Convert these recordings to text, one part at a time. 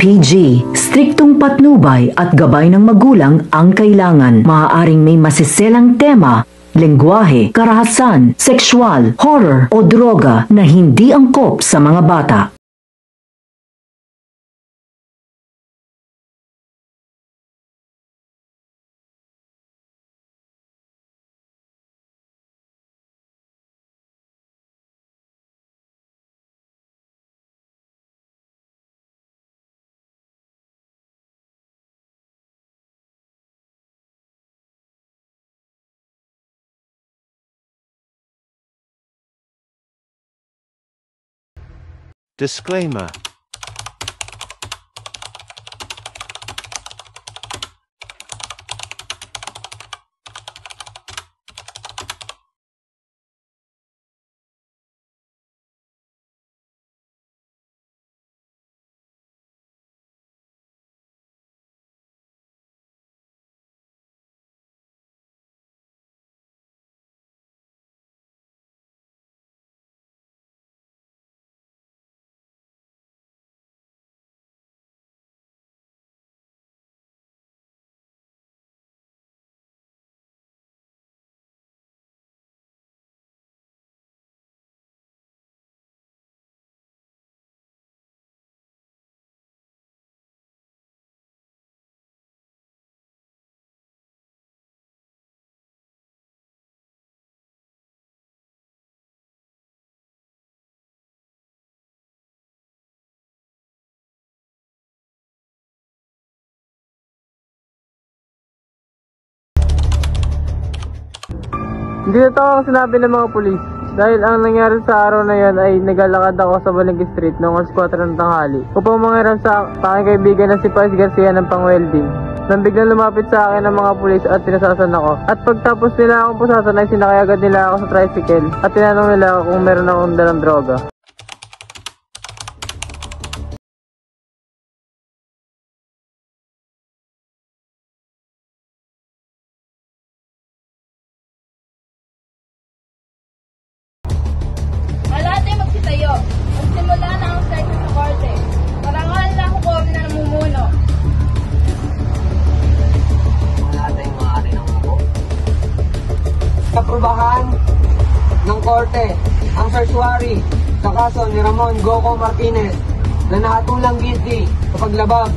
LPG, striktong patnubay at gabay ng magulang ang kailangan. Maaaring may masiselang tema, lengguwahe, karahasan, sexual, horror o droga na hindi angkop sa mga bata. Disclaimer. Hindi na ito ako sinabi ng mga pulis. Dahil ang nangyari sa araw na yon ay naglalakad ako sa Balinggi Street noong 4 ng tanghali upang mangiram sa aking kaibigan na si Paz Garcia ng pang-welding. Nang biglang lumapit sa akin ang mga pulis at pinasasan ako. At pagtapos nila akong pusasan ay sinakay agad nila ako sa tricycle at tinanong nila ako kung meron akong dalang droga. Tayo. Magsimula na ang session sa korte. Parangal na ako kung na namumuno. Wala tayong maaari ng ako. Aprubahan ng korte ang search warrant sa kaso ni Ramon Goco Martinez na nakatulang guilty sa paglabag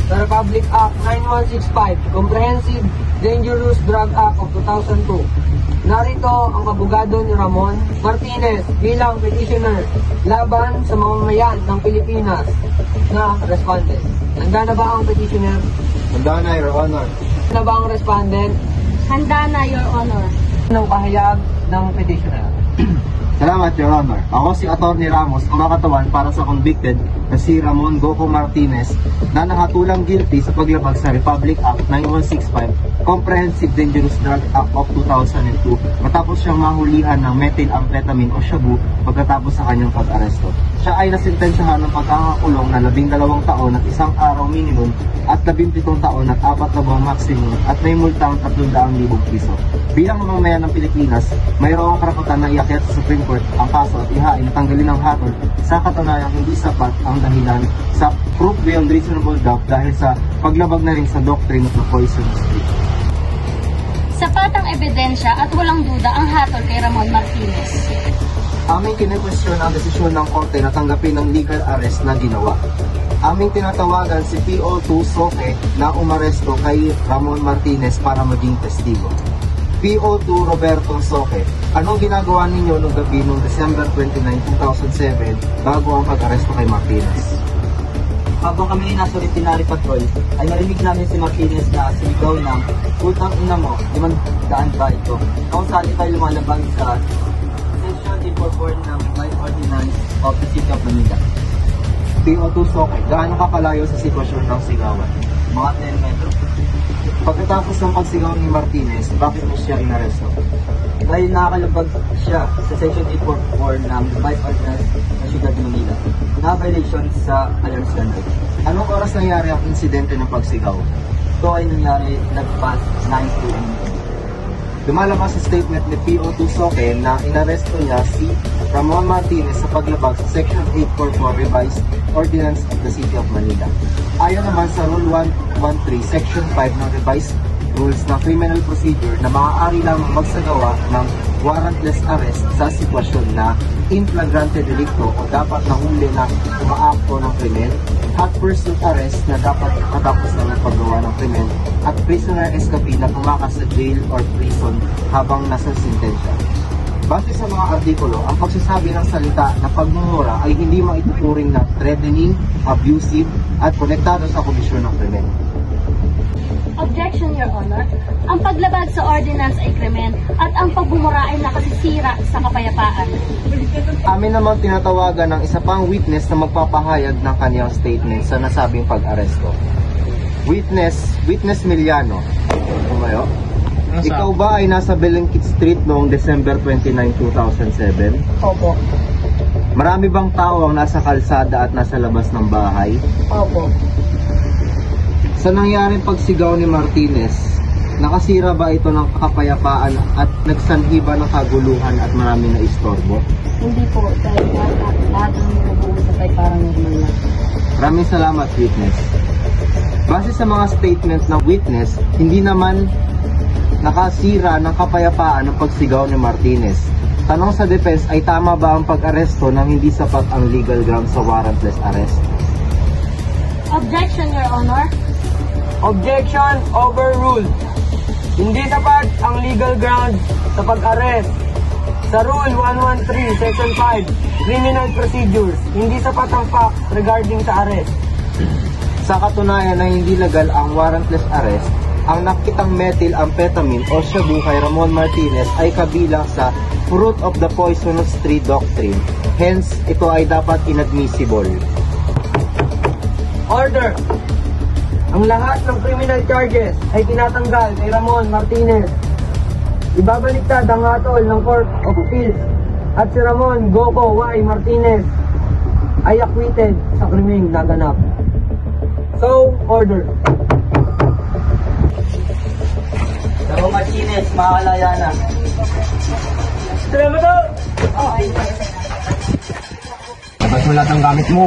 sa Republic Act 9165, Comprehensive Dangerous Drug Act of 2002. Narito ang abogado ni Ramon Martinez bilang petitioner laban sa mamamayan ng Pilipinas na respondent. Handa na ba ang petitioner? Handa na, Your Honor. Handa ba ang respondent? Handa na, Your Honor. Ng pahayag ng petitioner. Salamat, Your Honor. Ako si Atty. Ramos, kumakatawan para sa convicted na si Ramon Goco Martinez na nakatulang guilty sa paglabag sa Republic Act 9165, Comprehensive Dangerous Drug Act of 2002 matapos siyang mahulihan ng methamphetamine o shabu pagkatapos sa kanyang pag-aresto. Siya ay nasintensyahan ng pagkakakulong na 12 taon at 1 araw minimum at 17 taon at 4 na buwang maximum at may multang 300,000 piso. Bilang mamamayan ng Pilipinas, mayroong karapatan na iakyat sa Supreme Court ang kaso at ihain na tanggalin ng hatol sa katunayang hindi sapat ang dahilan sa proof beyond reasonable doubt dahil sa paglabag na rin sa doctrine of the poisonous tree. Sapat ang ebidensya at walang duda ang hatol kay Ramon Martinez. Aming kine-question ang desisyon ng korte na tanggapin ang legal arrest na ginawa. Aming tinatawagan si PO2 Soke na umaresto kay Ramon Martinez para maging testigo. PO2 Roberto Soke, anong ginagawa ninyo noong gabi noong December 29, 2007 bago ang pag-aresto kay Martinez? Habang kami nasa routinary patrol, ay narinig namin si Martinez na sinigaw ng "Putang ina mo, 500 ba ito?" Kung saan tayo lumalabag sa Section 844 ng Life Ordinance of the City of Manila. PO2 Soke, gaano kakalayo sa sitwasyon ng sigawan? Mga 10 metro. Pagkatapos ng pagsigaw ni Martinez, bakit mo siya inaresto? Dahil nakakalabag siya sa Section 844 ng Life Ordinance ng Ciudad de Manila na violation sa alarm standard. Anong oras nangyari ang insidente ng pagsigaw? Ito ay nangyari nagpas 9 p.m. lumalabas sa statement ni PO2 Soke na inaresto niya si Ramon Martinez sa paglabag sa Section 844 Revised Ordinance of the City of Manila. Ayon naman sa Rule 113, Section 5 ng Revised Rules ng Criminal Procedure na maaari lamang magsagawa ng warrantless arrest sa sitwasyon na in flagrante delicto o dapat nahuli na umaakto ng krimen, hot pursuit arrest na dapat matapos na ng paggawa ng krimen, at prisoner escape na tumakas sa jail or prison habang nasa sintensya. Base sa mga artikulo, ang pagsasabi ng salita na pagmumura ay hindi maituturing na threatening, abusive, at konektado sa komisyon ng krimen. Objection, Your Honor. Ang paglabag sa ordinance ay krimen at ang pagbumura ay nakasisira sa kapayapaan. Amin naman tinatawagan ng isa pang witness na magpapahayag ng kanyang statement sa nasabing pag-aresto. Witness Miliano. Kumayo? Ikaw ba ay nasa Belengkit Street noong December 29, 2007? Opo. Marami bang tao ang nasa kalsada at nasa labas ng bahay? Opo. Sa nangyaring pagsigaw ni Martinez, nakasira ba ito ng kapayapaan at nagsanhi ba ng kaguluhan at marami na istorbo? Hindi po, dahil lahat ng nabubusan ay parang normal na. Maraming salamat, witness. Base sa mga statement ng witness, hindi naman nakasira ng kapayapaan ang pagsigaw ni Martinez. Tanong sa defense, ay tama ba ang pag-aresto nang hindi sapat ang legal grounds sa warrantless arrest? Objection, Your Honor. Objection overruled. Hindi sapat ang legal grounds sa pag-arrest. Sa Rule 113, Section 5, Criminal Procedures, hindi sapat ang facts regarding sa arrest. Sa katunayan na hindi legal ang warrantless arrest, ang nakitang methylamphetamine o shabu kay Ramon Martinez ay kabilang sa fruit of the poisonous tree doctrine. Hence, ito ay dapat inadmissible. Order! Ang lahat ng criminal charges ay tinatanggal kay Ramon Martinez. Ibabaliktad ang hatol ng Court of Appeals at si Ramon Goko Y. Martinez ay acquitted sa krimeng naganap. So, order. Ramon Martinez, makakalaya na. Salamat po! Dapat mo lahat ng gamit mo.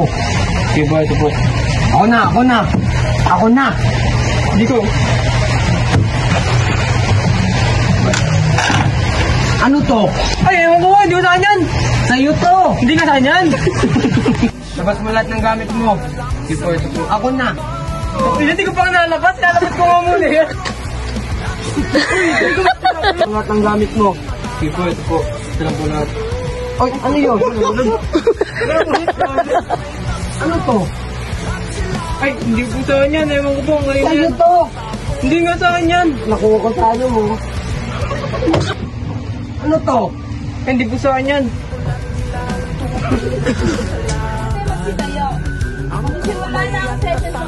Okay po, ito po. Ako na! Dito. Ano to? Ay, ewan ko, hindi ko saan yan. Sa'yo to! Hindi ka saan yan. Labas mo lahat ng gamit mo. Okay po, ito po. Ako na! Hindi ko pa nalabas ko nga muna yan. Lahat ng gamit mo. Okay po, ito po. Ito lang po lahat. Oy, ano yun? Ano to? Ay, hindi po saan yan. Ewan ko po, ngayon Sa'yo yan. to! Hindi nga saan yan. Nakuha ko sa ano mo. Ano to? Hindi po saan yan. Kasi kayo. Magsisimula na ang session sa